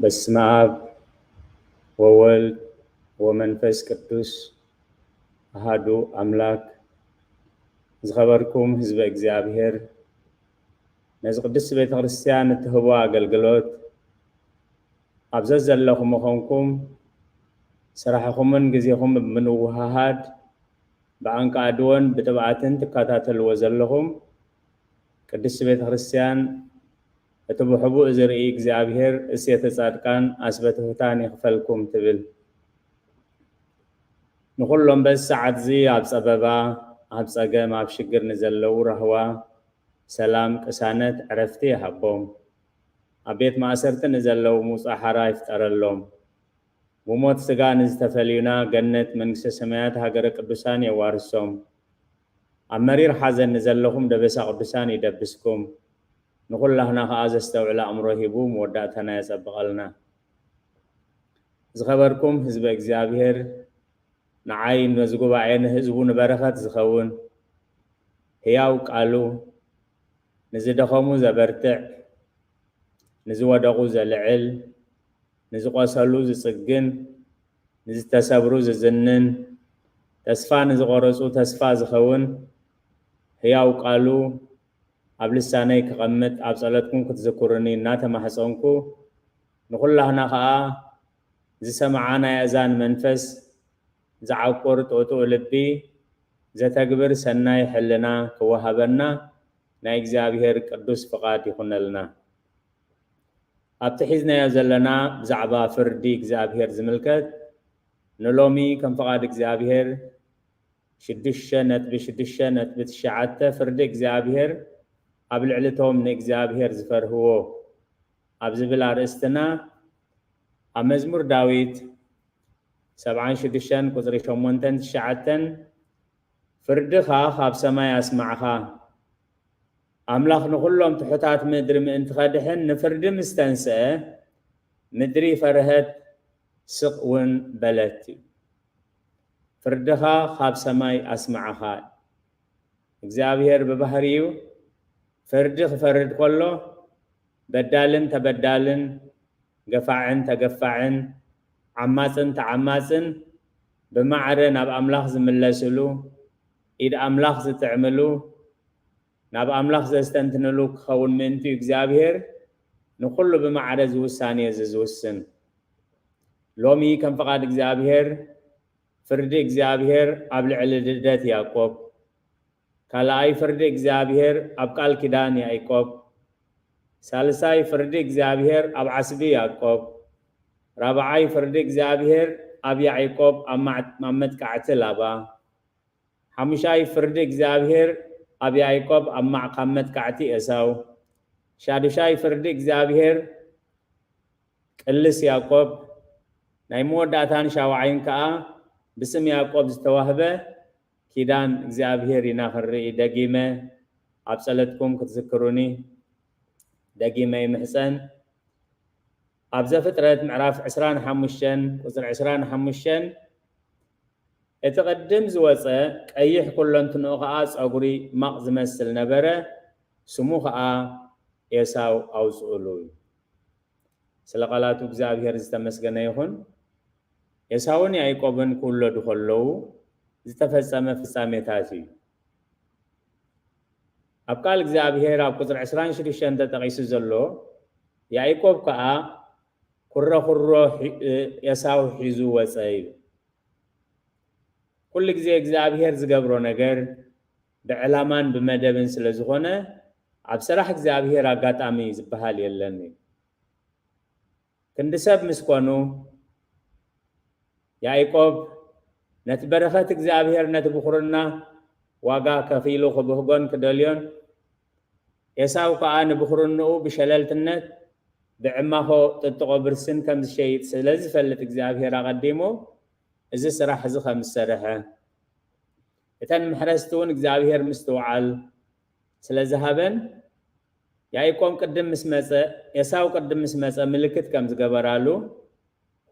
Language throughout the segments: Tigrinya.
በስመ አብ ወወልድ ወመንፈስ ቅዱስ አሐዱ አምላክ። ዝኸበርኩም ህዝበ እግዚአብሔር ነዚ ቅዱስ ቤተ ክርስቲያን እትህቦ አገልግሎት ኣብዘ ዘለኹም ምኾንኩም ስራሕኹምን ግዜኹም ብምንውሃሃድ ብኣንቃድዎን ብጥብዓትን ትከታተልዎ ዘለኹም ቅዱስ ቤተ ክርስቲያን እቲ ብሕቡእ ዝርኢ እግዚአብሔር እሴተ ጻድቃን ኣስበተ ፍታን ይኽፈልኩም ትብል። ንኹሎም በዚ ሰዓት እዚ ኣብ ፀበባ ኣብ ፀገም ኣብ ሽግር ንዘለዉ ረህዋ ሰላም ቅሳነት ዕረፍቲ ይሃቦም። ኣብ ቤት ማእሰርቲ ንዘለዉ ምውፃእ ሓራ ይፍጠረሎም። ብሞት ስጋ ንዝተፈልዩና ገነት መንግስተ ሰማያት ሃገረ ቅዱሳን የዋርሶም። ኣብ መሪር ሓዘን ንዘለኹም ደበሳ ቅዱሳን ይደብስኩም። ንኹላህና ከዓ ዘስተውዕለ ኣእምሮ ሂቡ መወዳእታና የፀብቐልና። ዝኸበርኩም ህዝበ እግዚአብሔር ንዓይ ነዚ ጉባኤ ንህዝቡ ንበረኸት ዝኸውን ህያው ቃሉ ንዝደኸሙ ዘበርትዕ ንዝወደቑ ዘልዕል ንዝቆሰሉ ዝፅግን ንዝተሰብሩ ዝዝንን ተስፋ ንዝቆረፁ ተስፋ ዝኸውን ህያው ቃሉ ኣብ ልሳነይ ክቐምጥ ኣብ ጸሎትኩም ክትዝክሩኒ እናተማሕፀንኩ ንኹላህና ከዓ ዝሰማዓናይ እዛን መንፈስ ዝዓቁር ጥጡእ ልቢ ዘተግብር ሰናይ ሕልና ክወሃበና ናይ እግዚአብሔር ቅዱስ ፍቓድ ይኹነልና። ኣብቲ ሒዝናዮ ዘለና ብዛዕባ ፍርዲ እግዚአብሔር ዝምልከት ንሎሚ ከም ፍቓድ እግዚአብሔር 6.6.9 ፍርዲ እግዚአብሔር ኣብ ልዕልቶም ንእግዚአብሔር ዝፈርህዎ ኣብ ዝብል ኣርእስትና ኣብ መዝሙር ዳዊት 76 ቁፅሪ 8-9 ፍርድኻ ካብ ሰማይ ኣስማዕኻ ኣምላኽ ንኹሎም ትሑታት ምድሪ ምእንቲ ኸድሕን ንፍርዲ ምስ ተንስአ ምድሪ ፈርሀት ስቕ እውን በለት እዩ። ፍርድኻ ካብ ሰማይ ኣስማዕኻ እግዚአብሔር ብባህሪኡ ፍርዲ ክፈርድ ከሎ በዳልን ተበዳልን ገፋዕን ተገፋዕን ዓማፅን ተዓማፅን ብማዕረ ናብ ኣምላኽ ዝምለስሉ ኢድ ኣምላኽ ዝጥዕምሉ ናብ ኣምላኽ ዘስተንትንሉ ክኸውን ምእንቲ እግዚአብሔር ንኩሉ ብማዕረ ዝውሳነ ዝውስን። ሎሚ ከም ፍቓድ እግዚአብሔር ፍርዲ እግዚአብሔር ኣብ ልዕሊ ልደት ያዕቆብ፣ ካልኣይ ፍርዲ እግዚአብሔር ኣብ ቃል ኪዳን ያዕቆብ፣ ሳልሳይ ፍርዲ እግዚአብሔር ኣብ ዓስቢ ያዕቆብ፣ ራብዓይ ፍርዲ እግዚአብሔር ኣብ ያዕቆብ ኣብ መጥቃዕቲ ላባ፣ ሓሙሻይ ፍርዲ እግዚአብሔር ኣብ ያዕቆብ ኣብ መጥቃዕቲ ኤሳው፣ ሻድሻይ ፍርዲ እግዚአብሔር ቅልስ ያዕቆብ ናይ መወዳእታን ሻውዓይን ከዓ ብስም ያዕቆብ ዝተዋህበ ኪዳን እግዚአብሔር ኢና ክርኢ ደጊመ ኣብ ጸሎትኩም ክትዝክሩኒ ደጊመ ይምሕፀን። ኣብ ዘፍጥረት ምዕራፍ 25 ቁፅሪ 25 እቲ ቅድም ዝወፀ ቀይሕ ኩለንትንኡ ከዓ ፀጉሪ ማቕ ዝመስል ነበረ፣ ስሙ ከዓ ኤሳው ኣውፅኡሉ እዩ። ስለ ቃላቱ እግዚአብሔር ዝተመስገነ ይኹን። ኤሳውን ያዕቆብን ክውለዱ ከለዉ ዝተፈጸመ ፍጻሜታት እዩ። ኣብ ቃል እግዚአብሔር ኣብ ቁፅሪ 26 ተጠቂሱ ዘሎ ያዕቆብ ከዓ ኩረኩሮ ኤሳው ሒዙ ወፀ እዩ። ኩሉ ግዜ እግዚአብሔር ዝገብሮ ነገር ብዕላማን ብመደብን ስለ ዝኾነ ኣብ ስራሕ እግዚአብሔር ኣጋጣሚ ዝበሃል የለን እዩ። ክንዲ ሰብ ምስ ኮኑ ያዕቆብ ነቲ በረኸት እግዚአብሔር ነቲ ብኹርና ዋጋ ከፊሉ ክብህጎን ክደልዮን፣ ኤሳው ከዓ ንብኹርንኡ ብሸለልትነት ብዕማኾ ጥጥቆ ብርስን ከም ዝሸይጥ ስለ ዝፈልጥ እግዚአብሔር ኣቐዲሞ እዚ ስራሕ እዚ ከም ዝሰርሐ እተን ምሕረስቲ እውን እግዚአብሔር ምስ ትውዓል ስለ ዝሃበን ያዕቆብ ቅድም ምስ መፀ ኤሳው ቅድም ምስ መፀ ምልክት ከም ዝገበራሉ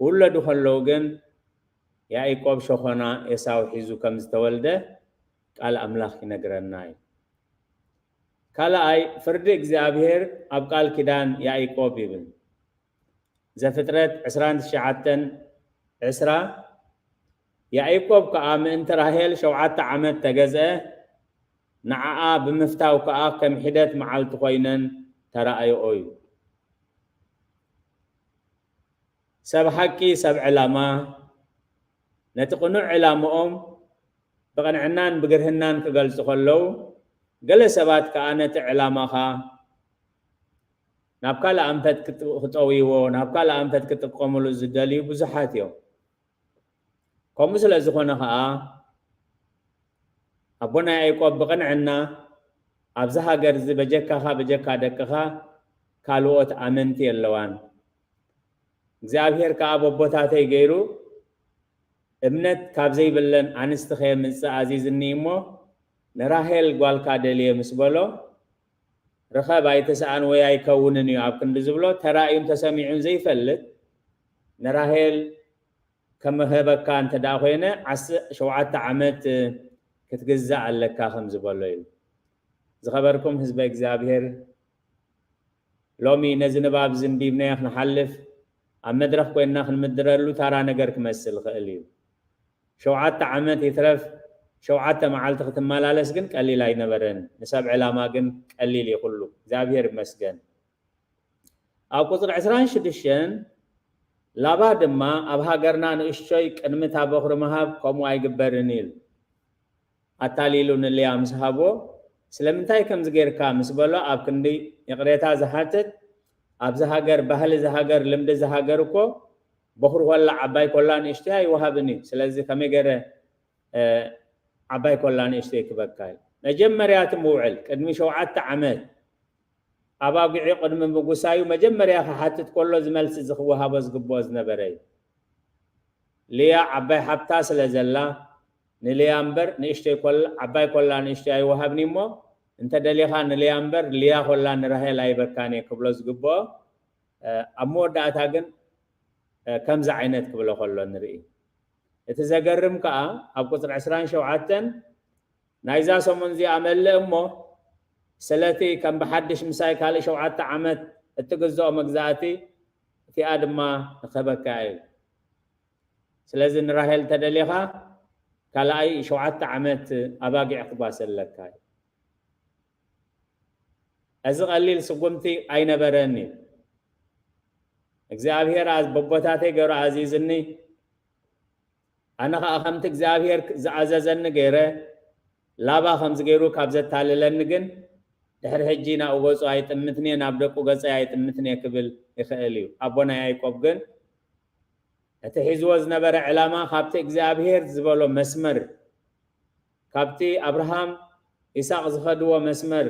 ክውለዱ ከለዉ ግን ያዕቆብ ሸኾና ኤሳው ሒዙ ከም ዝተወልደ ቃል ኣምላኽ ይነግረና እዩ። ካልኣይ ፍርዲ እግዚአብሔር ኣብ ቃል ኪዳን ያዕቆብ ይብል። زفترت عسران تشعتن عسرا يعقوب كأم انت راهيل شوعات عمد تجزأ نعاء بمفتاو كأ كم حدث معلت خوينن ترى أي سب حكي سب علامة نتقنع علامهم بقنعنان بقرهنان كقل سخلو قل سبات كأنت علامها نبقى لأمتت كتقويو نبقى لأمتت كتقوملو الزدالي بزحاتيو كمثل زخونها أبونا يعقوب بقنعنا أبزها قرز بجكها دكها كالوت أمنتي اللوان እግዚአብሔር ከአቦቦታተይ ገይሩ እምነት ካብዘይ ብለን አንስተኸ ምጽ አዚዝኒ እሞ ነራሄል ጓልካ ደልየ ምስበሎ ረኸብ አይተሰአን ወይ አይከውንን እዩ ኣብ ክንዲ ዝብሎ ተራእዩን ተሰሚዑን ዘይፈልጥ ነራሄል ከመህበካ እንተ ዳ ኮይነ 17 ዓመት ክትግዛእ ኣለካ ከም ዝበሎ እዩ ዝኸበርኩም ህዝበ እግዚአብሔር ሎሚ ነዚ ንባብ ዝንቢብናዮ ክንሓልፍ ኣብ መድረኽ ኮይና ክንምድረሉ ታራ ነገር ክመስል ክእል እዩ 7 ዓመት ይትረፍ 7 መዓልቲ ክትመላለስ ግን ቀሊል ኣይነበረን ንሰብ ዕላማ ግን ቀሊል ይኹሉ እግዚአብሔር ይመስገን ኣብ ቁጥር 26 ላባ ድማ ኣብ ሃገርና ንእሽቶይ ቅድሚታ በኽሪ መሃብ ከምኡ ኣይግበርን ኢሉ ኣታሊሉ ንልያ ምስ ሃቦ ስለምንታይ ከምዚ ጌርካ ምስ በሎ ኣብ ክንዲ ይቕሬታ ዝሓትት أبز هاجر بهل زهاجر لمد زهاجر كو بخور ولا عباي كلان اشتهاي وهابني سلازي كم يجرى عباي كلان اشتهاي كبكاي مجمريات موعل قدمي شوعات عمل أبا قعي قدم بقصايو مجمريا حتى كله زملس زخوها بس قبوز نبري ليا عباي حبتا سلازلا نليا أمبر نشتهي كل عباي كلان اشتهاي وهابني مو انت دليخان ليامبر ليا خلان رهيل اي بكاني قبلوز قبو امور داتاغن كم زعينت قبلو خلو نرئي اتزاقرم كا اب قطر 20 شوعاتن نايزا سومن زي عمل امو سلاتي كم بحدش مساي كالي شوعات عمت اتقزو مقزاتي في ادم ما خبكاي سلازن رهيل تدليخا كالاي شوعات عمت اباقي عقباس اللكاي از قليل سقمتي اين برني እግዚአብሔር አዝ በቦታቴ ገሩ አዚዝኒ አነኻ አኸምት እግዚአብሔር ዝዓዘዘኒ ገይረ ላባ ከምዝ ገይሩ ካብ ዘታለለኒ ግን ድሕሪ ሕጂና እወፁ ኣይጥምትኒ ናብ ደቁ ገጸ ኣይጥምትኒ ክብል ይኽእል እዩ ኣቦና ያዕቆብ ግን እቲ ሒዝዎ ዝነበረ ዕላማ ካብቲ እግዚአብሔር ዝበሎ መስመር ካብቲ አብርሃም ይስሐቅ ዝኸድዎ መስመር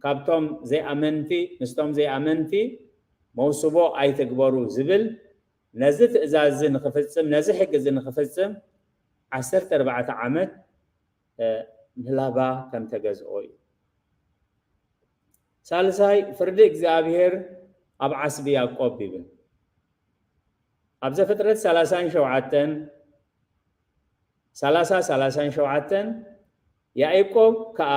ካብቶም ዘይኣመንቲ ንስቶም ዘይኣመንቲ መውስቦ ኣይትግበሩ ዝብል ነዚ ትእዛዝ ንኽፍጽም ነዚ ሕግዝ ንኽፍጽም 14 ዓመት ንላባ ከም ተገዝኦ እዩ ሳልሳይ ፍርዲ እግዚአብሔር ኣብ ዓስቢ ያዕቆብ ይብል ኣብ ዘፍጥረት 37 ያዕቆብ ከዓ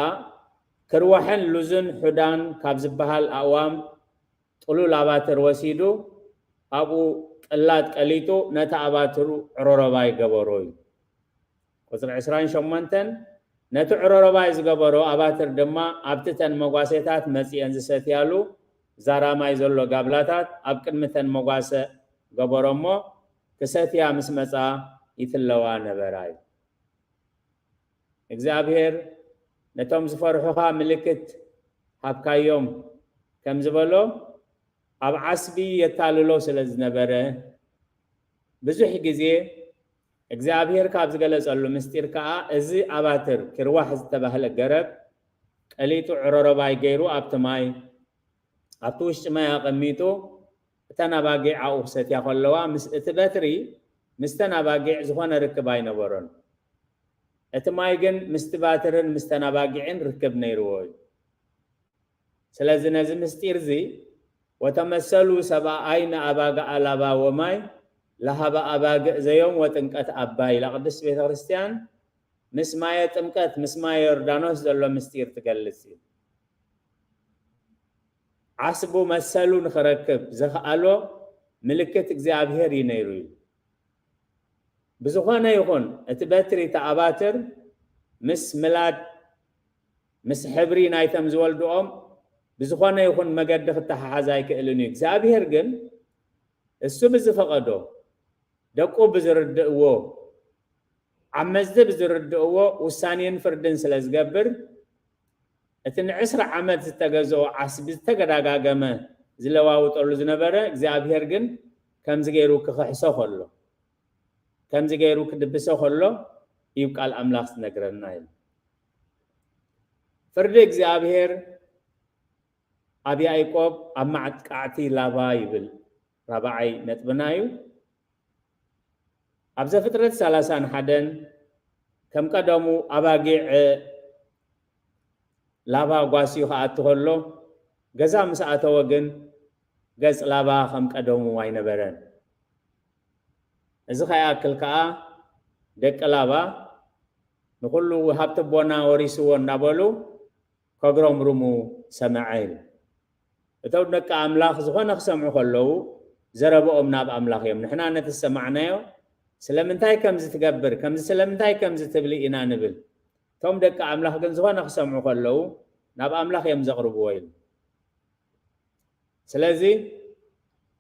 كروحن لزن حدان كاب زبهال أوام طلو لاباتر وسيدو أبو قلات قليتو نتا أباتر عرورباي قبروي قصر 20 شمانتن نتا عرورباي زقبرو أباتر دما أبتتن مقاسيتات مسي أنزسات يالو زاراماي زلو قابلاتات أبكلمتن مقاسة قبرمو كساتيا مسمسا يتلوان براي እግዚአብሔር ነቶም ዝፈርሑኻ ምልክት ሃብካዮም ከም ዝበሎ ኣብ ዓስቢ የታልሎ ስለ ዝነበረ ብዙሕ ግዜ እግዚአብሔር ካብ ዝገለጸሉ ምስጢር ከዓ እዚ ኣባትር ክርዋሕ ዝተባህለ ገረብ ቀሊጡ ዕረረባይ ገይሩ ኣብቲ ማይ ኣብቲ ውሽጢ ማይ ኣቐሚጡ እተን ኣባጊዕ ኣብኡ ክሰትያ ከለዋ ምስ እቲ በትሪ ምስተን ኣባጊዕ ዝኾነ ርክብ ኣይነበሮን እቲ ማይ ግን ምስቲ ባትርን ምስተን ኣባጊዕን ርክብ ነይርዎ እዩ ስለዚ ነዚ ምስጢር እዚ ወተመሰሉ ሰብኣይነ ኣባግዕ ኣላባ ወማይ ለሃበ ኣባግዕ ዘዮም ወጥምቀት ኣባይ ለቅድስት ቤተ ክርስቲያን ምስ ማየ ጥምቀት ምስ ማየ ዮርዳኖስ ዘሎ ምስጢር ትገልጽ እዩ ዓስቡ መሰሉ ንኽረክብ ዝኽኣሎ ملكت እግዚአብሔር ይነይሩ بزخانه يكون اتبتري تعباتر مس ملاد مس حبري نايتم زولدوم بزخانه يكون مقد التحازاي كإلني እግዚአብሔር ግን እሱ بزفقدو دقو بزردقو عمزده بزردقو وسانين فردن سلازقبر اتن 10 عمد تتغزو عسب تغداغاغمه زلواو طول زنبره እግዚአብሔር ግን ከምዝ ገይሩ ክخحሰው ሆሎ ከምዝ ገይሩ ክድብሰው ሆሎ ይብቃል አምላክ ነግረና ይል ፍርድ እግዚአብሔር አብ ያዕቆብ አማዕጥቃዕቲ ላባ ይብል ራባዓይ ነጥብናዩ አብ ዘፍጥረት 31 ከም ቀደሙ አባጊዕ ላባ ጓሲዩ ካአትሆሎ ገዛ ምስአተወ ግን ገጽ ላባ ከም ቀደሙ አይነበረን እዚ ከያክል ከዓ ደቀ ላባ ንኩሉ ሃብቲ ቦና ወሪስዎ እናበሉ ከግሮምሩሙ ሰማዓይል እተው ደቀ አምላኽ ዝኾነ ክሰምዑ ከለዉ ዘረብኦም ናብ አምላኽ እዮም ንሕና ነቲ ሰማዕናዮ ስለምንታይ ከምዚ ትገብር ከምዚ ስለምንታይ ከምዚ ትብሊ ኢና ንብል ቶም ደቀ አምላኽ ግን ዝኾነ ክሰምዑ ከለዉ ናብ አምላኽ እዮም ዘቕርብዎ ኢሉ ስለዚ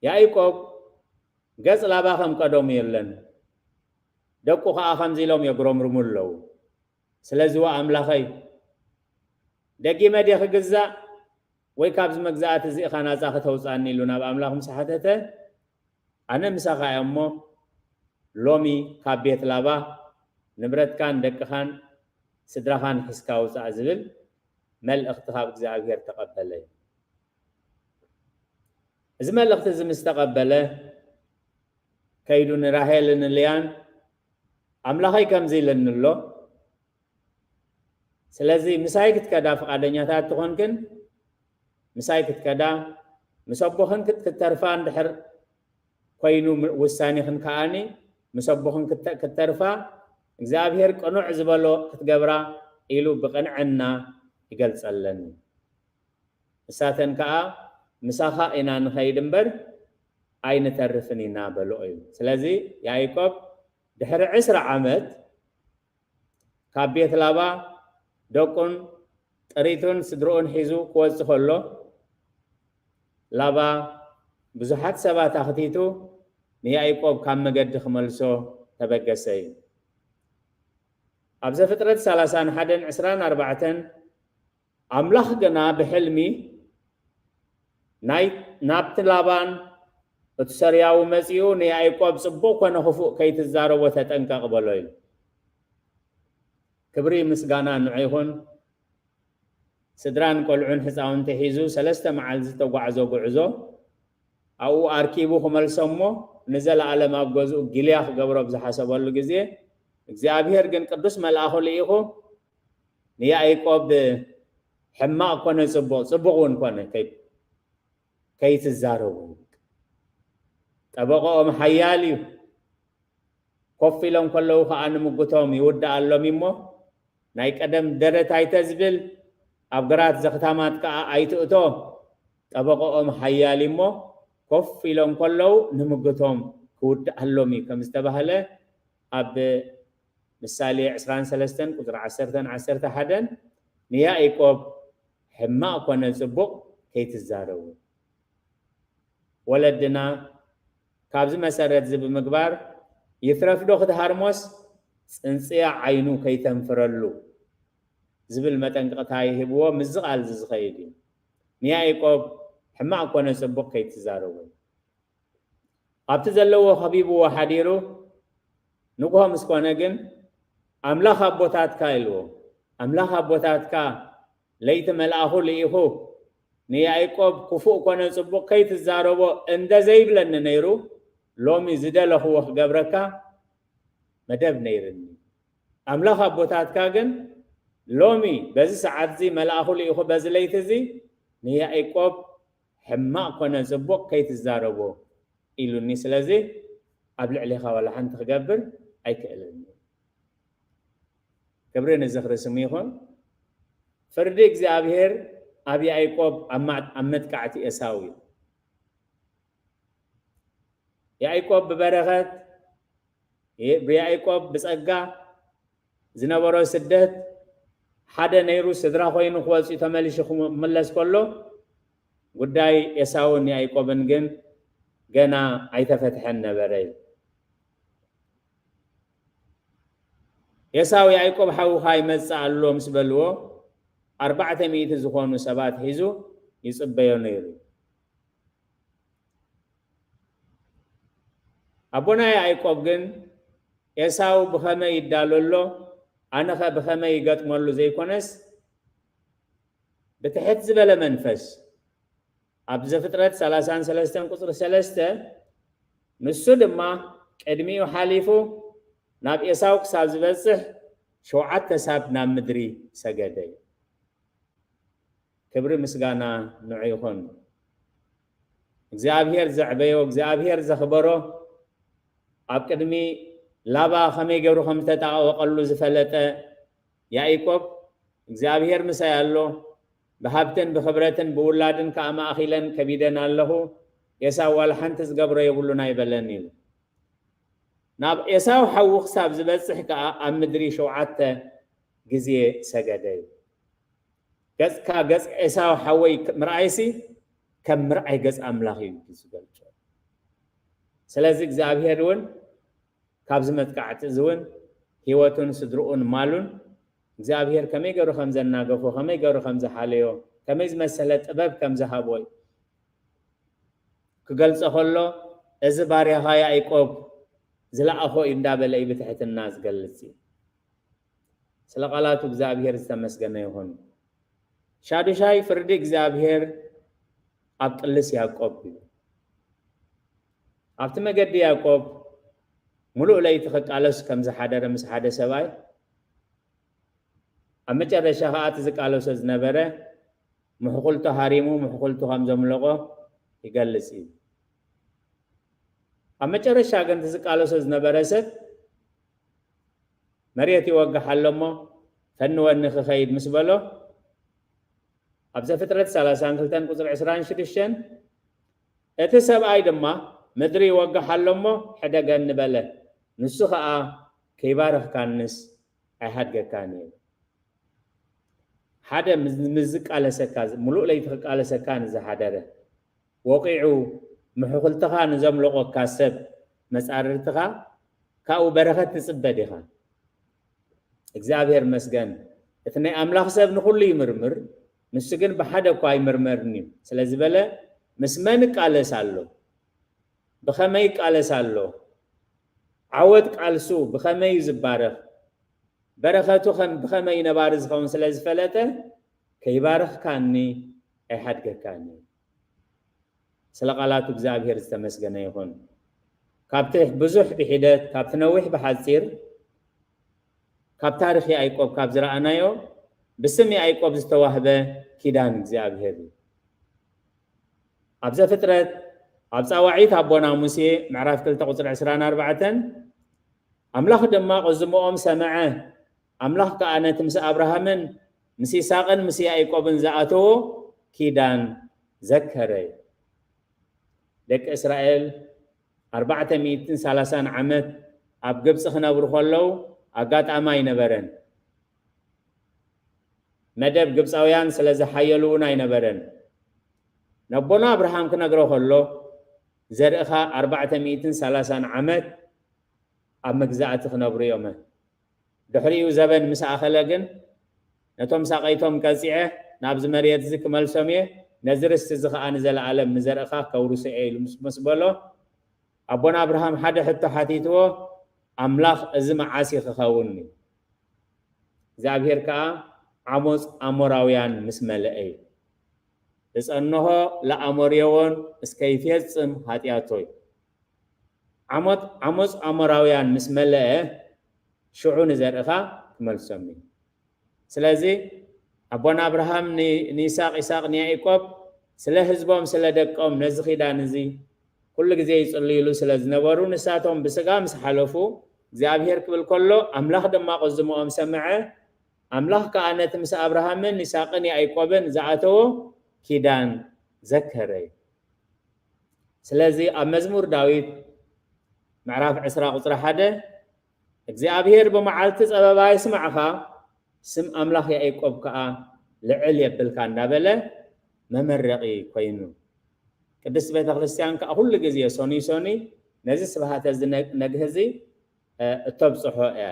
ያዕቆብ ገጽ ላባ ከም ቀደሙ የለን ደቁ ከዓ ከምዚ ኢሎም የግሮምርሙ ኣለዉ ስለዚ ዋ አምላኸይ ደጊመ ዲኺ ክግዛእ ወይ ካብዚ መግዛእቲ እዚ ኢኻ ናፃ ከተውፃኒ ኢሉ ናብ አምላኽ ምስ ሓተተ ኣነ ምሳኻ እሞ ሎሚ ካብ ቤት ላባ ንብረትካን ደቅኻን ስድራኻን ሒዝካ ውፃእ ዝብል መልእኽቲ ካብ እግዚኣብሔር ተቐበለ እዚ መልእኽቲ እዚ ምስ ተቐበለ ከይዱ ንራሄልን ልያን አምላኸይ ከምዚ ኢለኒ ኣሎ ስለዚ ምሳይ ክትከዳ ፈቃደኛታት ትኾንክን ምሳይ ክትከዳ ምሰቦኽን ክትተርፋ እንድሕር ኮይኑ ውሳኔኽን ከዓኒ ምሰቦኽን ክትተርፋ እግዚአብሔር ቅኑዕ ዝበሎ ክትገብራ ኢሉ ብቕንዕና ይገልጸለኒ እሳተን ከዓ ምሳኻ ኢና ንኸይድ እምበር ኣይንተርፍን ኢና በሎ እዩ ስለዚ ያዕቆብ ድሕሪ 10 ዓመት ካብ ቤት ላባ ደቁን ጥሪቱን ስድርኡን ሒዙ ክወፅእ ከሎ ላባ ብዙሓት ሰባት ኣኽቲቱ ንያዕቆብ ካብ መገዲ ክመልሶ ተበገሰ እዩ ኣብ ዘፍጥረት 31 24 አምላኽ ገና ብሕልሚ ናብቲ ላባን እቲ ሰሪያዊ መፂኡ ንያዕቆብ ጽቡቕ ኮነ ክፉእ ከይትዛረቦ ተጠንቀቕ በሎ ኢሉ ክብሪ ምስጋና ንዑ ይኹን ስድራን ቆልዑን ህፃውንቲ ሒዙ 3 መዓልቲ ዝተጓዕዞ ጉዕዞ ኣብኡ ኣርኪቡ ክመልሶ እሞ ንዘለኣለም ኣብ ገዝኡ ግልያ ክገብሮ ብዝሓሰበሉ ግዜ እግዚአብሔር ግን ቅዱስ መልአኹ ልኢኹ ንያዕቆብ ሕማቕ ኮነ ጽቡቕ እውን ኮነ ከይትዛረቡ ጠበቆኦም ሓያል እዩ ኮፍ ኢሎም ከለዉ ከዓ ንምጉቶም ይውዳእሎም እሞ ናይ ቀደም ደረት ኣይተዝብል ኣብ ግራት ዘኽታማት ከዓ ኣይትእቶ ጠበቆኦም ሓያል እሞ ኮፍ ኢሎም ከለዉ ንምጉቶም ክውዳእሎም እዩ ከም ዝተባህለ ኣብ ምሳሌ 23 ቁጥሪ 10-11 ንያዕቆብ ሕማቕ ኮነ ጽቡቕ ከይትዛረቡ ወለድና ካብዚ መሰረት እዚ ብምግባር ይትረፍዶ ክትሃርሞስ ፅንፅያ ዓይኑ ከይተንፍረሉ ዝብል መጠንቀቕታ ይህብዎ ምዝ ቃል ዝኸይድ እዩ ንያዕቆብ ሕማቕ ኮነ ጽቡቕ ከይትዛረቡ ኣብቲ ዘለዎ ኸቢብዎ ሓዲሩ ንጉሆ ምስ ኮነ ግን አምላኽ ኣቦታትካ ኢልዎ አምላኽ ኣቦታትካ ለይቲ መልአኹ ልኢኹ ንያዕቆብ ክፉእ ኮነ ጽቡቕ ከይትዛረቦ እንደዘይብለኒ ነይሩ ሎሚ ዝደለኽዎ ክገብረካ መደብ ነይርኒ አምላኽ ኣቦታትካ ግን ሎሚ በዚ ሰዓት እዚ መልአኹ ልኢኹ በዚ ለይቲ እዚ ንያዕቆብ ሕማቕ ኮነ ጽቡቕ ከይትዛረቦ ኢሉኒ ስለዚ ኣብ ልዕሊኻ ወላ ሓንቲ ክገብር ኣይክእልኒ ክብሪ ንዝኽሪ ስሙ ይኹን ፍርዲ እግዚኣብሔር ኣብ ያዕቆብ ኣብ መጥቃዕቲ ኤሳው እዩ ያዕቆብ በበረኸት ያዕቆብ ብጸጋ ዝነበሮ ስደት ሓደ ነይሩ ስድራ ኮይኑ ክወፅኡ ተመሊሱ ክመለስ ከሎ ጉዳይ ኤሳውን ያዕቆብን ግን ገና ኣይተፈትሐን ነበረ እዩ ኤሳው ያዕቆብ ሓውኻ ይመጽእ ኣሎ ምስ በልዎ 400 ዝኾኑ ሰባት ሒዙ ይጽበዮ ነይሩ አቦና ያዕቆብ ግን ኤሳው ብኸመይ ይዳለሎ ኣነኸ ብኸመይ ይገጥመሉ ዘይኮነስ ብትሕት ዝበለ መንፈስ ኣብ ዘፍጥረት 33 ቁፅሪ 3 ንሱ ድማ ቅድሚኡ ሓሊፉ ናብ ኤሳው ክሳብ ዝበጽሕ 7 ሳብ ናብ ምድሪ ሰገደ ክብሪ ምስጋና ንዑ ይኹን እግዚአብሔር ዘዕበዮ እግዚአብሔር ዘኽበሮ ኣብ ቅድሚ ላባ ከመይ ገብሩ ከም ተጣወቀሉ ዝፈለጠ ያዕቆብ እግዚአብሔር ምሳይ ኣሎ ብሃብትን ብኽብረትን ብውላድን ከማእኺለን ከቢደን ኣለኹ ኤሳው ዋላ ሓንቲ ዝገብሮ የብሉን ኣይበለን ኢሉ ናብ ኤሳው ሓዊ ክሳብ ዝበጽሕ ከዓ ኣብ ምድሪ 7 ግዜ ሰገደ እዩ ገጽካ ገጽ ኤሳው ሓወይ ምርኣይሲ ከም ምርኣይ ገጽ ኣምላኽ እዩ ዝገልጾ ስለዚ እግዚአብሔር እውን ካብዚ መጥቃዕቲ እውን ህይወቱን ስድርኡን ማሉን እግዚአብሔር ከመይ ገይሩ ከም ዘናገፎ ከመይ ገይሩ ከም ዝሓለዮ ከመይ ዝመሰለ ጥበብ ከም ዝሃቦ ክገልጾ ከሎ እዚ ባርያኻ ያዕቆብ ዝለኣኾ እንዳበለ እዩ ብትሕትና ዝገልጽ እዩ ስለ ቃላቱ እግዚአብሔር ዝተመስገነ ይሁን ሻድሻይ ፍርዲ እግዚአብሔር ኣብ ቅልስ ያዕቆብ እዩ ኣብቲ መገዲ ያዕቆብ ሙሉእ ለይቲ ክቃለስ ከም ዝሓደረ ምስ ሓደ ሰብኣይ ኣብ መጨረሻ ከዓ እቲ ዝቃለሶ ዝነበረ ምሕኩልቱ ሃሪሙ ምሕኩልቱ ከም ዘምለቆ ይገልጽ እዩ ኣብ መጨረሻ ግን እቲ ዝቃለሶ ዝነበረ ሰብ መሬት ይወግሕ ኣሎ እሞ ፈንወኒ ክኸይድ ምስ በሎ ኣብ ዘፍጥረት 32 ቁፅሪ 26 እቲ ሰብኣይ ድማ ምድሪ ይወግሕ ኣሎ እሞ ሕደገኒ በለ ንሱ ከዓ ከይባረኽካንስ ኣይሓድገካን እዩ ሓደ ምዝቃለሰካ ሙሉእ ለይቲ ክቃለሰካ ንዝሓደረ ወቂዑ ምሕኩልትኻ ንዘምለቆካ ሰብ መጻርርትኻ ካብኡ በረኸት ትጽበድ ኢኻ እግዚአብሔር መስገን እቲ ናይ ኣምላኽ ሰብ ንኹሉ ይምርምር ንሱ ግን ብሓደ እኳ ኣይምርመርን እዩ ስለዚ በለ ምስ መን ቃለስ ኣሎ ብኸመይ ቃለስ ኣሎ ዓወት ቃልሱ ብኸመይ ዝባረኽ በረኸቱ ብኸመይ ነባሪ ዝኸውን ስለ ዝፈለጠ ከይባረኽካኒ ኣይሓድገካኒ ስለ ቃላቱ እግዚአብሔር ዝተመስገነ ይኹን ካብቲ ብዙሕ ብሒደት ካብቲ ነዊሕ ብሓፂር ካብ ታሪኽ ያዕቆብ ካብ ዝረኣናዮ ብስም ያዕቆብ ዝተዋህበ ኪዳን እግዚአብሔር እዩ ኣብ ዘፍጥረት ኣብ ፃዋዒት ኣቦና ሙሴ ምዕራፍ 2 ቁፅሪ 24 ኣምላኽ ድማ ቅዝምኦም ሰምዐ ኣምላኽ ከዓ ነቲ ምስ አብርሃምን ምስ ይስሐቅን ምስ ያዕቆብን ዝኣተዎ ኪዳን ዘከረ ደቂ እስራኤል 430 ዓመት ኣብ ግብጽ ክነብሩ ከለዉ ኣጋጣሚ ኣይነበረን መደብ ግብፃውያን ስለ ዝሓየሉ እውን ኣይነበረን ነቦና አብርሃም ክነግሮ ከሎ ዘርእኻ 430 ዓመት ኣብ መግዛእቲ ክነብሩ እዮም ድሕሪኡ ዘበን ምስ ኣኸለ ግን ነቶም ሳቀይቶም ቀፂዐ ናብ ዝመሬት እዚ ክመልሶም እየ ነዚ ርስቲ እዚ ከዓ ንዘለዓለም ንዘርእኻ ከውርሶ እየ ኢሉ ምስ በሎ ኣቦና አብርሃም ሓደ ሕቶ ሓቲትዎ ኣምላኽ እዚ መዓሲ ክኸውን እዩ እግዚአብሔር ከዓ ዓሞፅ ኣሞራውያን ምስ መለአ እዩ እጸንሆ ለአሞሬዎን እስከይፈጽም ኃጢአቶ ዓሞፅ አሞራውያን ምስ መለአ ሽዑ ንዘርእኻ ክመልሶም እዩ ስለዚ ኣቦና አብርሃም ንይስሐቅ ንያዕቆብ ስለ ህዝቦም ስለ ደቆም ነዚ ኺዳን እዚ ኩሉ ግዜ ይጽልይሉ ስለ ዝነበሩ ንሳቶም ብስጋ ምስ ሓለፉ እግዚአብሔር ክብል ከሎ ኣምላኽ ድማ ቅዝምኦም ሰምዐ ኣምላኽ ከዓ ነቲ ምስ አብርሃምን ይስሐቅን ያዕቆብን ዝኣተዎ ኪዳን ዘከረ ስለዚ ኣብ መዝሙር ዳዊት معرف عسرا قصر حدا እግዚአብሔር በመዓልቲ ጸበባ ይስማዕኻ ስም አምላኽ ያዕቆብ ከዓ ልዕል የብልካ እንዳበለ መመረቂ ኮይኑ ቅድስት ቤተ ክርስቲያን ከዓ ሁሉ ጊዜ ሶኒ ነዚ ስብሃተ ነግህዚ እተብጽሖ እያ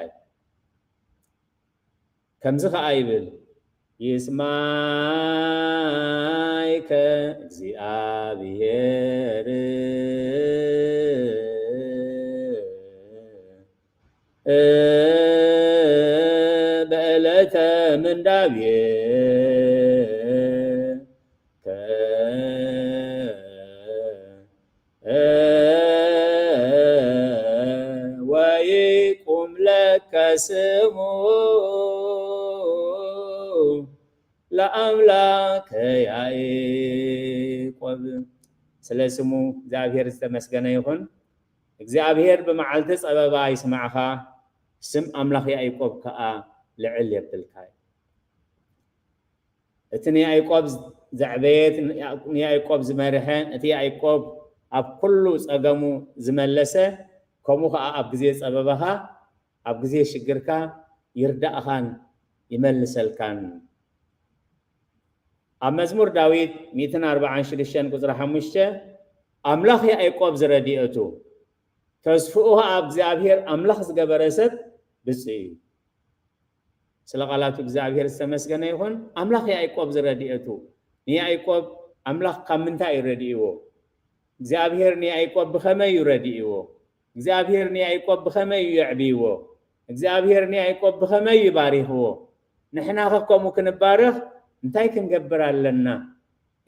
ከምዚ ከዓ ይብል ይስማይከ እግዚአብሔር በዕለተ ምንዳብየ ወይቁም ለከ ስሙ ለአምላከ ያዕቆብ ስለ ስሙ እግዚአብሔር ዝተመስገነ ይሁን እግዚአብሔር በመዓልቲ ጸበባ ይስማዕኻ ስም አምላኽ ያዕቆብ ከዓ ልዕል የብልካ እቲ ያዕቆብ ዘዕበየት ያዕቆብ ዝመርሐ እቲ ያዕቆብ ኣብ ኩሉ ጸገሙ ዝመለሰ ከምኡ ከዓ ኣብ ግዜ ጸበባኻ ኣብ ግዜ ሽግርካ ይርዳእኻን ይመልሰልካን ኣብ መዝሙር ዳዊት 146 ቁጥሪ 5 አምላኽ ያዕቆብ ዝረዲእቱ ተስፍኡ ኣብ እግዚአብሔር አምላኽ ዝገበረ ሰብ ብፅኡ ስለ ቃላቱ እግዚአብሔር ዝተመስገነ ይሁን አምላኽ ያዕቆብ ዝረዲእቱ ንያዕቆብ አምላኽ ካብ ምንታይ ይረዲእዎ እግዚአብሔር ንያዕቆብ ብኸመይ ይረዲእዎ እግዚአብሔር ንያዕቆብ ብኸመይ ይዕብይዎ እግዚአብሔር ንያዕቆብ ብኸመይ ይባሪኽዎ ንሕና ከምኡ ክንባርኽ እንታይ ክንገብር ኣለና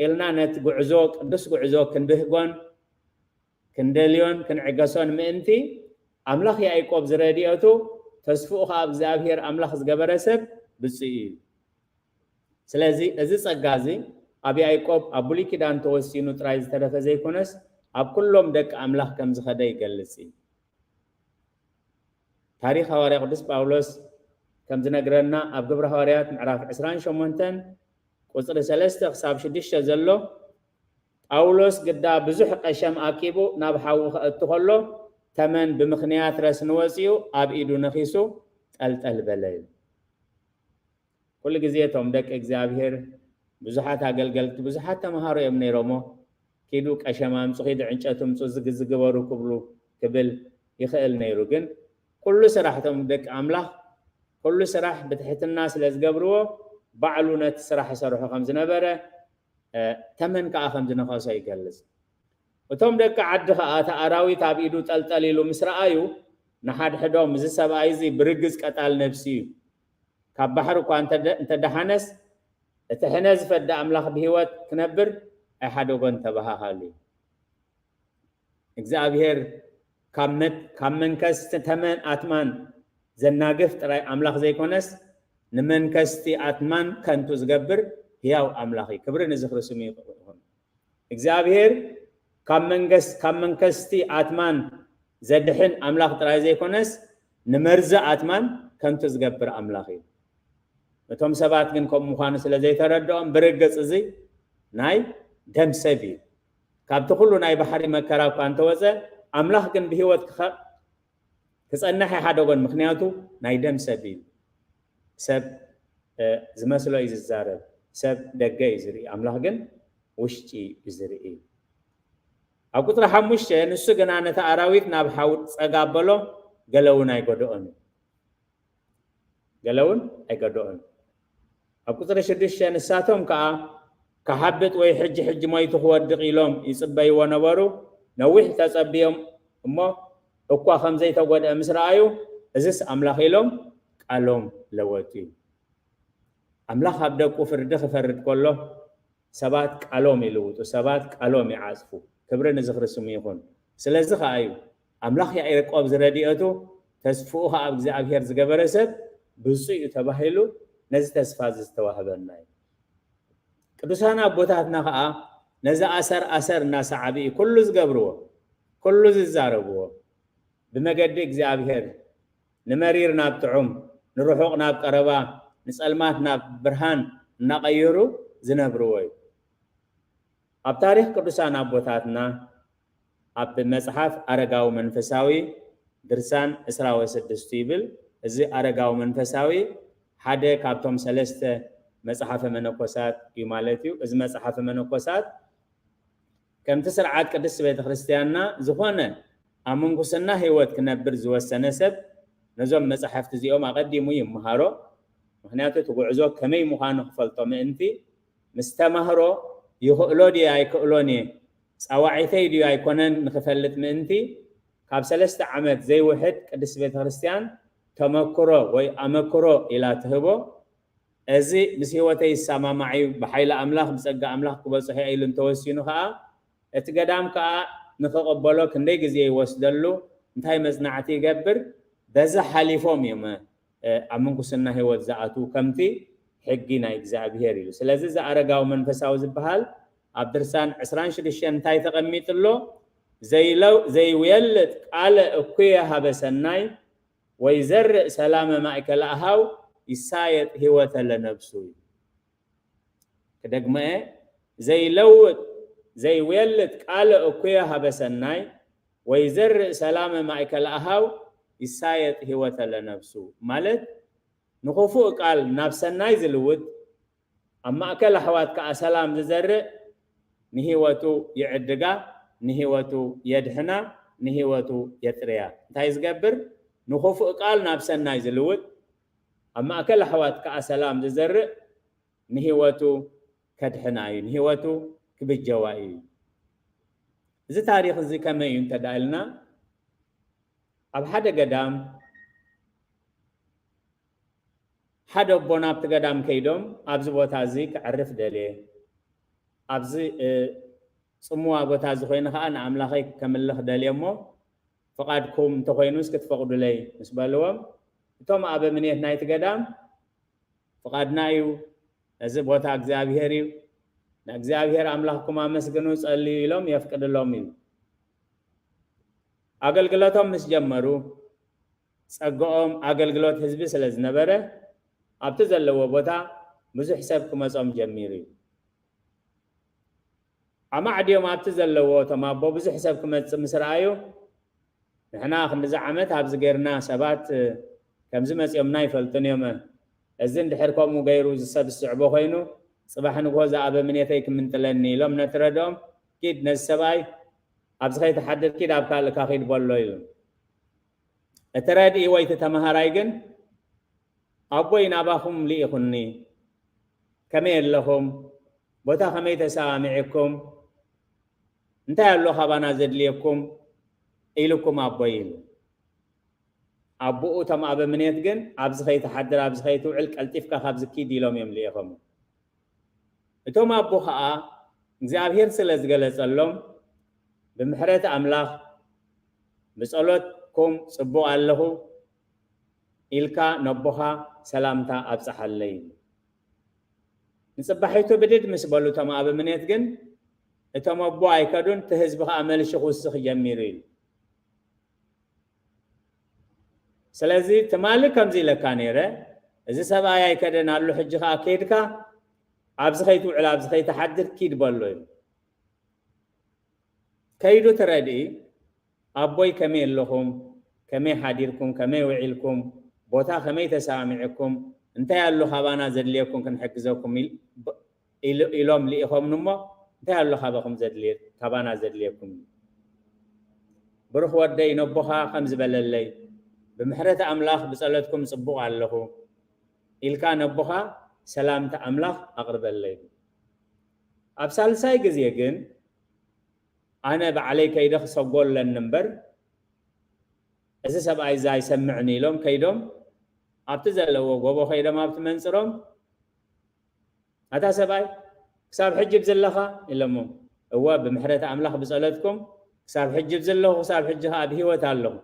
ኢልና ነቲ ጉዕዞ ቅዱስ ጉዕዞ ክንብህጎን كندليون كن عقصون مئنتي أملاخ يعقوب زراديوتو تسفوخ أب زابير أملاخ زقبرسب بسيء سلازي أزيس أقازي أبي يعقوب أبولي كدان توسينو ترايز ترفة زي كونس أب كلهم دك أملاخ كم زخدي قلسي تاريخ هواري قدس باولوس كم زنقرنا أب قبر هواريات معراف عسران شمونتن وصل سلسة خصاب شديش زلو أولوس قد بزح قشم أكيبو نابحاو تخلو تمن بمخنيات رس نوسيو أب إيدو نخيسو تلتل بليل كل جزيتهم دك إجزابير بزحات هاقلقلت بزحات مهارو يبني رومو كيدوك أشمام سخيد عنشاتهم سوزق الزقبارو كبلو كبل يخيل نيروغن كل سراحتهم دك أملاح كل سراح بتحت الناس لازقبرو بعلونة سراح سروحو 5 نبرة تمن كأخم جنخاص يجلس وتم دك عدها أراوي تابيدو تلتليلو مسرعيو نحد حدوم مزسب عايزي برجز قتال نفسي كبحر وانت دحنس تحنز فد أملاخ بهوت كنبر أحدو كنت بها حالي እግዚአብሔር ካመን ከስተ ተመን አትማን ዘናገፍ ጥራይ አምላኽ ዘይኮነስ ንመን ከስቲ አትማን ከንቱ ዝገብር ያው አምላኽ ክብርን ዝኽርስም ይሁን እግዚአብሔር ካመን ከስቲ አትማን ዘድሕን አምላኽ ጥራይ ዘይኮነስ ንመርዘ አትማን ከንቱ ዝገብር አምላኽ እቶም ሰባት ግን ከም ምዃኑ ስለ ዘይተረድኦም ብርግጽ እዚ ናይ ደም ሰቢ ካብቲ ኩሉ ናይ ባሕሪ መከራ እኳ እንተወፀ አምላኽ ግን ብህይወት ክጸንሕ ሓደጎን ምክንያቱ ናይ ደም ሰብ ሰብ ዝመስሎ እዩ ዝዛረብ ሰብ ደገ እዩ ዝርኢ አምላኽ ግን ውሽጢ እዩ ዝርኢ ኣብ ቁጥሪ 5 ንሱ ግና ነታ ኣራዊት ናብ ሓውድ ፀጋ ኣበሎ ገለውን ኣይጎድኦን ኣብ ቁጥሪ 6 ንሳቶም ከዓ كحبت ويحج حج ما يتخودق إلهم يصبي ونبرو نوح تصبيهم أما أقوى 5 تقود مسرعيو إزس أملاخ إلهم قالهم لوتي أملاخ أبدأ كفر دخل فرد كله سبات قالهم يلوتو سبات قالهم يعزفو كبرنا زخر سميهون سلازخ أيو أملاخ يعيرك أبز رديئتو تسفوها أبز أبهر زقبرسب بزيء تبهلو نزي تسفاز استواهبنا ቅዱሳን አቦታትና ከዓ ነዛ አሰር እና ሰዓቢ ኩሉ ዝገብርዎ ኩሉ ዝዛረብዎ ብመገዲ እግዚአብሔር ንመሪር ናብ ጥዑም ንርሑቕ ናብ ቀረባ ንጸልማት ናብ ብርሃን እናቀይሩ ዝነብርዎ ኣብ ታሪኽ ቅዱሳን አቦታትና أب مصحف أرجاو منفساوي درسان إسراء وسدستيبل إزي أرجاو منفساوي حدا كابتم سلسته مصحف منقوسات يمالتيو إز مصحف منقوسات كم تسرعات قدس بيت خريستياننا زخونه أمنقسنا هيوت كنبر زوسنا سب نزوم مصحف تزيوم أقدمو يمهارو مخنياتو تقعزو كمي مخانو خفلطو مئنتي مستمهرو يخلو دي أي كولوني سواعيثي دي أي كونن نخفلت مئنتي كاب سلست عمد زي واحد قدس بيت خريستيان تمكرو وي أمكرو إلى تهبو أزي مسيوتي السما معي بحيل أملاخ بسقى أملاخ قبل صحيح إلى توسينو خا اتقدام كا نتقبلو كندي جزي وسدلو انتهي مزنعتي يقبر بذا حليفهم يما أمنكو سنة هو زعتو كمتي حقنا إجزابير يلو سلازي زا أرقاو منفساو زبهال عبدرسان عسران شدشان انتهي تقميت له زي ويلت قال اكويا هبسناي ويزرق سلامة معك لأهاو يسايد هوة لنفسه كدق ما زي ويلت قال اكويا هبسناي ويزرق سلامة معك لأهاو يسايد هوة لنفسه مالت نخوفو قال نفسناي زلود أما أكل حوات كأسلام زرق نهوتو يعدقا نهوتو يدحنا نهوتو يتريا تايز قبر نخوفو قال نفسناي زلود أما أكل حوات كأسلام زرق نهوتو كدحناي نهوتو كبجوائي زي تاريخ زي كما ينتدالنا أب حدا قدام حدا بونابت قدام كيدوم أبز بوتازي كعرف دليه أبزي سموا بوتازي خوين خان عملاخي كملخ دليمو فقادكم تخوينوس كتفقدوا لي نسبالوهم توم أبا منيه نايت قدام فقادنايو أزي بوتا أكزابيهريو نأكزابيهر عملاخكم أمسكنوس اللي لهم يفقد اللهم أقلقلاتهم مش جمرو سأقوم أقلقلات حزبي سلز نبره أبتزلوا بوتا بزو حسابكم أصام جميري أما عديوم أبتزلوا تمابو بزو حسابكم مسرعيو نحنا خندز عمت هابز غيرنا سبات كمزي مسيومنا يفلتن يوم الزين دحركم وغيرو زساب السعبو خينو صباح نقوزا أبا من يتيك من تلني لهم نتردهم كيد نزسباي أبز خي تحدد كيد أبكال لكاخيد بولو يلو اتراد إيوي تتمهارايقن أبوين أباهم ليخني كمين لهم بوتا خميت سامعكم انتهى اللو خبانا زد ليكم إلكم أبوين أبوء تم أبا من يتقن أبز خي تحدد أبز خي توعلك ألتفكا خابز كيد لهم يمليهم اتوم أبو خاء زيابهير سلز قلس اللهم بمحرة أملاخ بسألتكم صبوا الله إلكا نبوها سلامتا أبصح الليل نصبحيتو بدد مسبلو تما أبا من يتقن اتوم أبو عيكادون تهزبها أمل شخوص جميرين سلازي تمالي كمزي لكانيرة إذا سبا عيكادون أرلو حجخا أكيدكا أبزخيتو على أبزخيت حدد كيد بلوين كيدو تردي أبوي كمي لهم كمي حديركم كمي وعيلكم بوتا كمي تسامعكم انتهى اللو خبانا زدليكم كن حكزوكم إلوم لإخوم نمو انتهى اللو خباكم زدليك خبانا زدليكم بروح ودي نبوها خمز بلالي بمحرة أملاخ بسألتكم صبوغ على إلكا نبوها سلامة أملاخ أقرب الليل أبسال ساي قزيقن أنا بعلي كيدخ صقول للنمبر إذا سبع إزاي سمعني لهم كيدهم أبتزل وقوبو خيدهم أبتمنصرهم هذا سبع كساب حجب زلخة إلا مو هو بمحرة أملاخ بسألتكم كساب حجب زلخ وكساب حجها أبهي وتالهم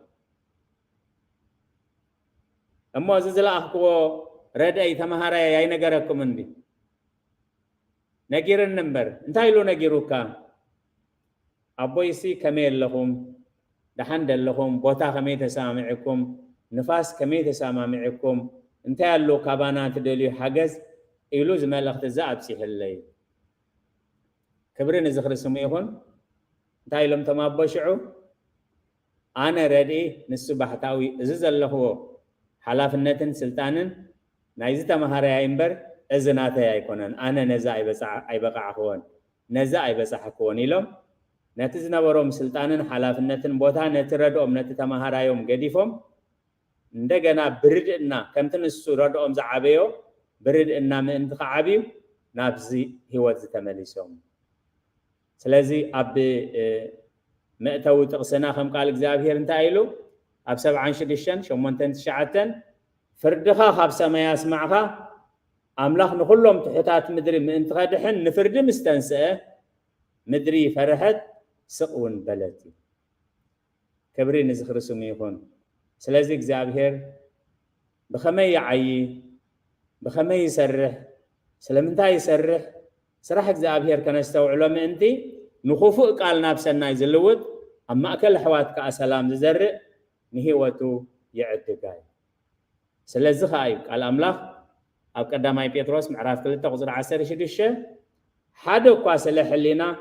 أما زلزل أخكو رد أي ثمهارة يا نجاركم عندي نجير النمبر انتهي له نجيروكا أبويسي كميل لهم دحند لهم بوتا كمي تسامعكم نفاس كمي تسامعكم انتهي له كابانات دليو حجز إلو زمال اختزاء بسيح الليل كبرين زخر سميهون تايلم تمابشعو أنا ردي نسو بحتاوي إذا له حلافنتن سلطانن نايزتا مهاري ينبر إذناته يكونن أنا نزا أي بقى عخوان نزا أي بس حكوان إلهم نتزنا وروم سلطانن حلافنتن بوتا نتردوم نتتمهارايوم قديفهم ندقنا بردنا كمتن السورادوم زعابيو بردنا من انتخابيو نابزي هوات زتمليسهم سلازي أب مأتو تقسنا خم قال إخزابير انتايلو أب 7 شدشن شمونتن تشعتن فردخا خاب سما يسمعها أملاخ نخلهم تحتات مدري من انتقادحن نفرد مستنسئة مدري فرحت سقون بلتي كبري نزخر سميخون سلازي إخزابير بخمي يعي بخمي يسرح سلمنتا يسرح سرح إخزابير كان استوعلو من انتي نخوفو قال نابسنا يزلود أما أكل حواتك أسلام زرق نهيوتو يعدقاي سلازي خايب قال أملاخ أو قداماي بيتروس معراف كلتا قصر 10 شدشة حادو قاسل حلينا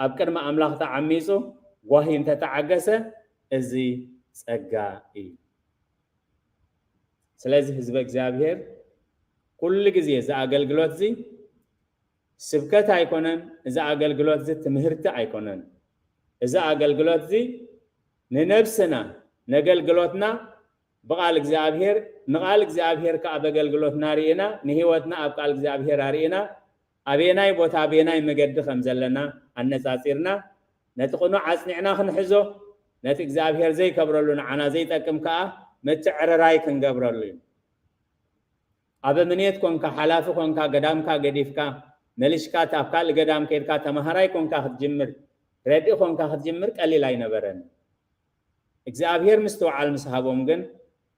أو قدما أملاخ تعميسو وهي انت تعقسة ازي سقائي سلازي حزب إخزابير كل جزي إذا أقلقلوت زي سبكت أيكونن إذا أقلقلوت زي تمهرت أيكونن إذا أقلقلوت زي ننفسنا نقلقلوتنا بقال إخزابير نقال إخزابير كأب أقلقلوتنا رينا نهيوتنا أبقال إخزابير رينا أبيناي بوت أبيناي مقد خمزلنا النساسيرنا نتقنو عسنعنا خنحزو نت إخزابير زي كبرلون عنا زي تكم كأ متعر راي كنقبرلون أبا منيت كونكا حلاف كونكا قدامكا قديفكا ملشكا تابكا لقدام كيركا تمهراي كونكا خدجمر ردي كونكا خدجمر قليل أي نبرن إخزابير مستوعى المسحابهم جن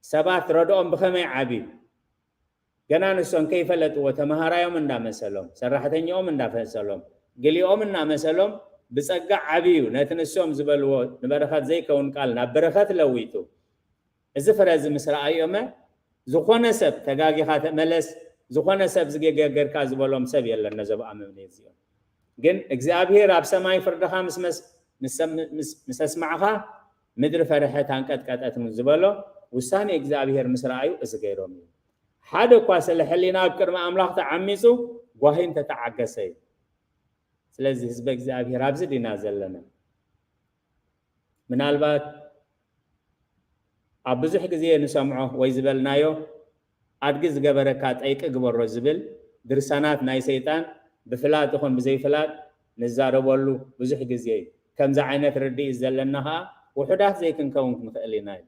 سبات ردوهم بخمي عبي جنان السون كيف لتو وتمهراي يوم ندا مسلم سرحتين يوم ندا فسلم قلي يوم ندا مسلم بسقع عبيو نتنسوم زبلو نبرخات زي كون قال نبرخات لويتو إذا فرز مسرع أيومه زخونة سب تجاجي خات ملس زخونة سب زجي جر كاز بولم سب يلا نزب أمام نيزيون جن إخزابير راب سماي فرد خامس مس اسمعها مدر فرحة تانكت كات مزبلو وساني إخزابير مسرعيو إزجيروم حدا قاس الحلينا بكرم أملاك تعميسو وهين تتعجسي سلزي حزب إخزابير راب زدي نازل لنا من البات أبزح جزية نسمعه ويزبلنايو أدقز جبركات أيك جبر رزبل درسانات ناي سيطان بفلات تكون بزي فلات نزارو بولو بزح جزية كم زعينة ردي زلناها وحدات زي كنكون مثقليناي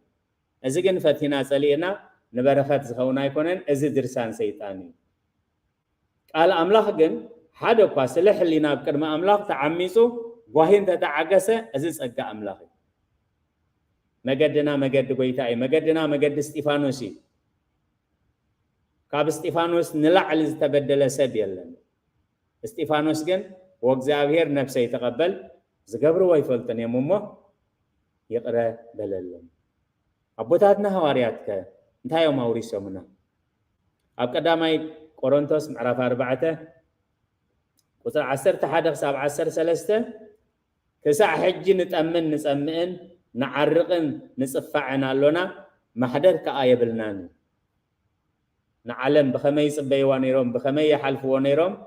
أزجن فتينا سلينا نبرخات زخونا يكونن أز درسان سيطاني قال أملاخ جن حدا قاس لحلينا بكرم أملاخ تعميسو وهين تتعجسه أزز أجا أملاخ مجدنا مجد قويتاي مجدنا مجد استيفانوسي كاب استيفانوس نلع اللي تبدل سبيلا استيفانوس جن وإخزابير نفسه يتقبل زقبرو ويفلتن يا ممو يقرأ بللن أبوتاتنا هوارياتك انتهى يوم أوريسو منا أبقدامي كورنثوس معرف 4 وصل 10 حدق 17 سلسته كسع حج نتأمن نسأمئن نعرقن نصفعنا لنا محدر كآية بلنان نعلم بخمي صبيوا نيروم بخمي يحلفوا نيروم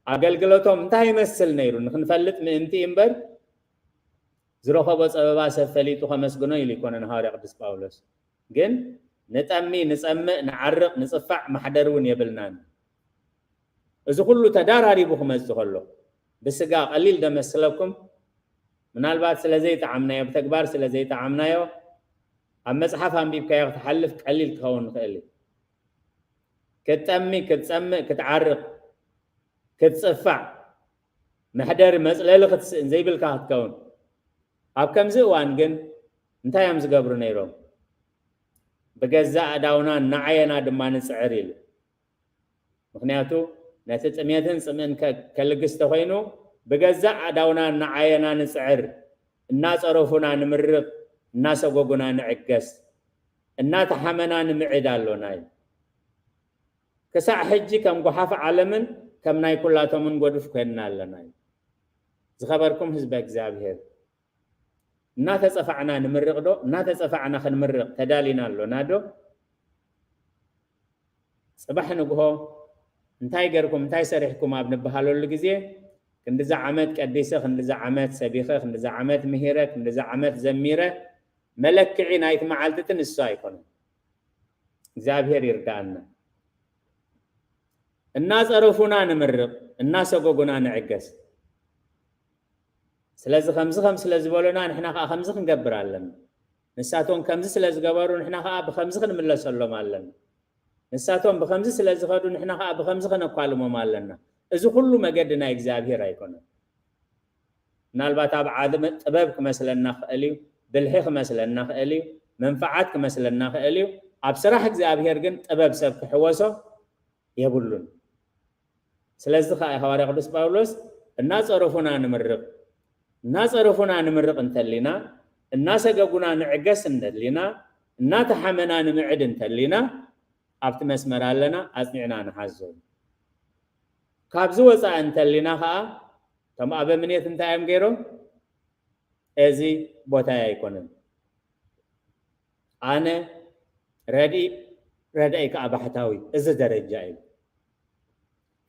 أقلقلتهم انتهى يمثل نيرون نخنفلت من انتي امبر زروخة بس أبابا سفليتو 5 قنو يليكون نهاري قدس باولوس جن نتأمي نسأمئ نعرق نصفع محدرون يبلنان إذا كله تداراري بخمس تخلو بسقا قليل دمسلكم من البعض سلزي تعمنايو بتكبار سلزي تعمنايو أما صحافهم بيبكا تحلف قليل تخون قليل كتأمي كتسمع كتعرق كتصفع محدر مسألة زي بالكهت كون أب كم زوان جن انت يوم زقبر نيرو بجزاء داونا نعينا دمان سعريل مخنياتو نتت أميتن سمن كالجست خينو بجزاء داونا نعينا نسعر الناس عرفونا نمرق الناس وجونا نعكس الناس حمنا نمعدالو ناي كسع حجي كم قحاف عالمن كم ناي كلاتهم من قدف كنا لناي زخبركم حزب إخزابير እናተጸፋዕና ንምርቕ ዶ እናተጸፋዕና ክንምርቕ ተዳሊና ኣሎና ዶ صباح ንግሆ እንታይ ገርኩም እንታይ ሰሪሕኩም ኣብ ንበሃለሉ ግዜ ክንዲዛ ዓመት ቀዲሰ ክንዲዛ ዓመት ሰቢኸ ክንዲዛ ዓመት ምሂረ ክንዲዛ ዓመት ዘሚረ መለክዒ ናይቲ መዓልትትን እሱ ኣይኮነን እግዚአብሔር ይርዳአና እናጸረፉና ንምርቕ እናሰጎጉና ንዕገስ ስለዚ ከምዚ ስለዝበሉና ንሕና ከዓ ከምዚ ክንገብር ኣለና ንሳቶም ከምዚ ስለዝገበሩ ንሕና ከዓ ብከምዚ ክንምለሰሎም ኣለና ንሳቶም ብከምዚ ስለዝኸዱ ንሕና ከዓ ብከምዚ ክነኳልሞም ኣለና እዚ ኩሉ መገዲ ናይ እግዚአብሔር ኣይኮነን ምናልባት ኣብ ዓለም ጥበብ ክመስለና ክእል እዩ ብልሒ ክመስለና ክእል እዩ መንፈዓት ክመስለና ክእል እዩ ኣብ ስራሕ እግዚአብሔር ግን ጥበብ ሰብ ክሕወሶ የብሉን ስለዚ ከዓ ሐዋርያ ቅዱስ ጳውሎስ እናጸረፉና ንምርቕ እንተሊና እናሰገጉና ንዕገስ እንተሊና እናተሓመና ንምዕድ እንተሊና ኣብቲ መስመር ኣለና ኣጽኒዕና ንሓዞ ካብዚ ወፃእ እንተሊና ከዓ ከም ኣበምኔት እንታይ እዮም ገይሮም እዚ ቦታ ኣይኮነን ኣነ ረድኢ ከዓ ባሕታዊ እዚ ደረጃ እዩ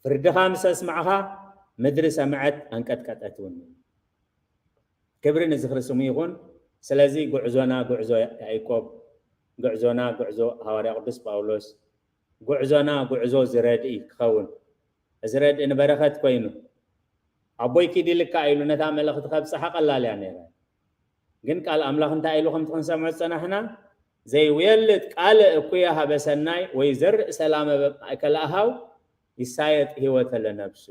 ፍርድኻ ምስ ኣስማዕኻ ምድሪ ሰምዐት አንቀጥቀጠት እውን ክብሪ ንዝኽርስሙ ይኹን ስለዚ ጉዕዞና ጉዕዞ ያዕቆብ ጉዕዞና ጉዕዞ ሐዋርያ ቅዱስ ጳውሎስ ጉዕዞና ጉዕዞ ዝረድኢ ክኸውን እዚ ረድኢ ንበረኸት ኮይኑ ኣቦይ ኪድልካ ኢሉ ነታ መልእኽቲ ከብፅሓ ቀላል እያ ነይራ ግን ቃል ኣምላኽ እንታይ ኢሉ ከምቲ ክንሰምዖ ፀናሕና ዘይውየልጥ ቃል እኩያ ሃበሰናይ ወይ ዘርኢ ሰላም ማእከል ኣሃው ይሳየጥ ህይወተ ለነብሱ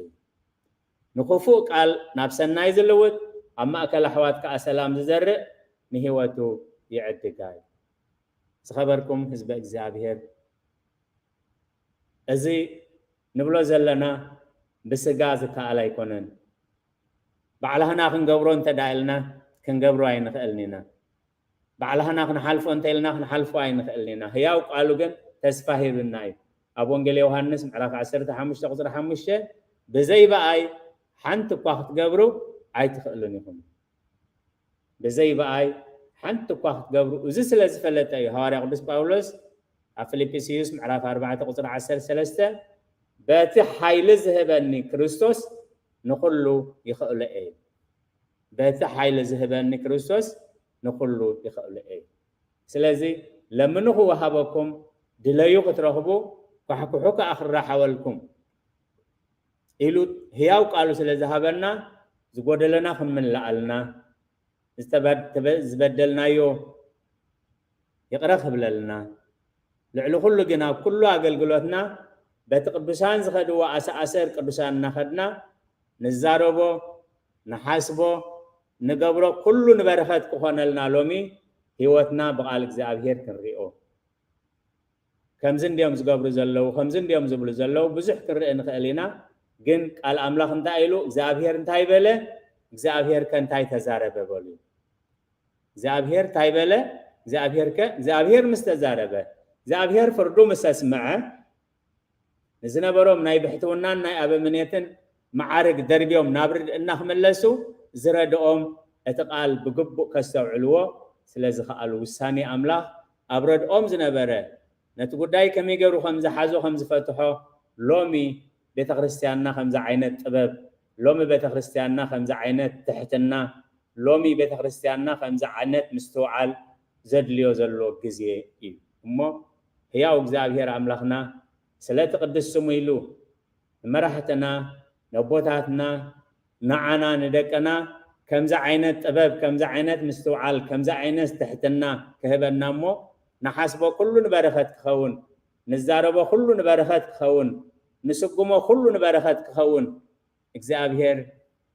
ንኽፉእ ቃል ናብ ሰናይ ዝልውጥ ኣብ ማእከል ኣሕዋት ከዓ ሰላም ዝዘርእ ንህይወቱ ይዕድጋይ ዝኸበርኩም ህዝበ እግዚአብሔር እዚ ንብሎ ዘለና ብስጋ ዝከኣል ኣይኮነን ባዕልህና ክንገብሮ እንተዳኢልና ክንገብሮ ኣይንኽእልን ኢና ባዕልህና ክንሓልፎ እንተኢልና ክንሓልፎ ኣይንኽእልን ኢና ህያው ቃሉ ግን ተስፋ ሂብና እዩ ኣብ ወንጌል ዮሃንስ ምዕራፍ 15 ቁፅሪ 5 ብዘይበኣይ ሓንቲ እኳ ክትገብሩ ኣይትኽእሉን ኢኹም ብዘይበኣይ ሓንቲ እኳ ክትገብሩ እዚ ስለ ዝፈለጠ እዩ ሐዋርያ ቅዱስ ጳውሎስ ኣብ ፊልጵስዩስ ምዕራፍ 4 ቁፅሪ 13 በቲ ሓይሊ ዝህበኒ ክርስቶስ ንኩሉ ይኽእሉ እየ በቲ ሓይሊ ዝህበኒ ክርስቶስ ንኩሉ ይኽእሉ እየ ስለዚ ለምኑ ክወሃበኩም ድለዩ ክትረኽቡ ኩሕኩሑ ከዓ ክራሓወልኩም ኢሉ ህያው ቃሉ ስለ ዝሃበና ዝጎደለና ክንምላኣልና ዝበደልናዮ ይቕረ ክብለልና ልዕሊ ኩሉ ግን ኣብ ኩሉ ኣገልግሎትና በቲ ቅዱሳን ዝኸድዎ ኣሰኣሰር ቅዱሳን እናኸድና ንዛረቦ ንሓስቦ ንገብሮ ኩሉ ንበረኸት ክኾነልና ሎሚ ህይወትና ብቓል እግዚአብሔር ክንሪኦ ከምዚ እንዲኦም ዝገብሩ ዘለው ከምዚ እንዲኦም ዝብሉ ዘለው ብዙሕ ክንርኢ ንኽእል ኢና ግን ቃል ኣምላኽ እንታይ ኢሉ እግዚአብሔር እንታይ በለ እግዚአብሔር ከእንታይ ተዛረበ በሉ እግዚአብሔር እንታይ በለ እግዚአብሔር ምስ ተዛረበ እግዚአብሔር ፍርዱ ምስ ኣስመዐ ንዝነበሮም ናይ ብሕትውናን ናይ ኣበምኔትን ማዓርግ ደርቢዮም ናብ ርድእና ክመለሱ ዝረድኦም እቲ ቃል ብግቡእ ከስተውዕልዎ ስለ ዝኸኣሉ ውሳኔ ኣምላኽ ኣብ ረድኦም ዝነበረ ነቲ ጉዳይ ከመይ ገይሩ ከም ዝሓዞ ከም ዝፈትሖ ሎሚ ቤተ ክርስቲያንና ከምዚ ዓይነት ጥበብ ሎሚ ቤተ ክርስቲያንና ከምዚ ዓይነት ትሕትና ሎሚ ቤተ ክርስቲያንና ከምዚ ዓይነት ምስትውዓል ዘድልዮ ዘሎ ግዜ እዩ እሞ ህያው እግዚአብሔር ኣምላኽና ስለቲ ቅዱስ ስሙ ኢሉ ንመራሕትና ነቦታትና ንዓና ንደቀና ከምዚ ዓይነት ጥበብ ከምዚ ዓይነት ምስትውዓል ከምዚ ዓይነት ትሕትና ክህበና እሞ ንሓስቦ ኩሉ ንበረኸት ክኸውን ንዛረቦ ኩሉ ንበረኸት ክኸውን ንስጉሞ ኩሉ ንበረኸት ክኸውን እግዚአብሔር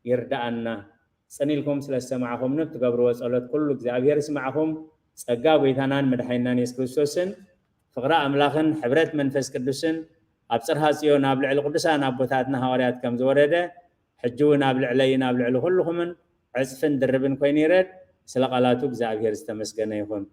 ይርዳአና ጽኒልኩም ስለሰማዕኹም ንትገብርዎ ጸሎት ኩሉ እግዚአብሔር ይስማዕኩም ጸጋ ጎይታናን መድኃኒትናን ኢየሱስ ክርስቶስን ፍቅራ ኣምላኽን ሕብረት መንፈስ ቅዱስን ኣብ ጽርሐ ጽዮን ኣብ ልዕሊ ቅዱሳን ኣቦታትና ሐዋርያት ከም ዝወረደ ሕጂ እውን ኣብ ልዕለይን ኣብ ልዕሊ ኩልኹምን ዕፅፍን ድርብን ኮይኑ ይረድ ስለ ቃላቱ እግዚአብሔር ዝተመስገነ ይኹን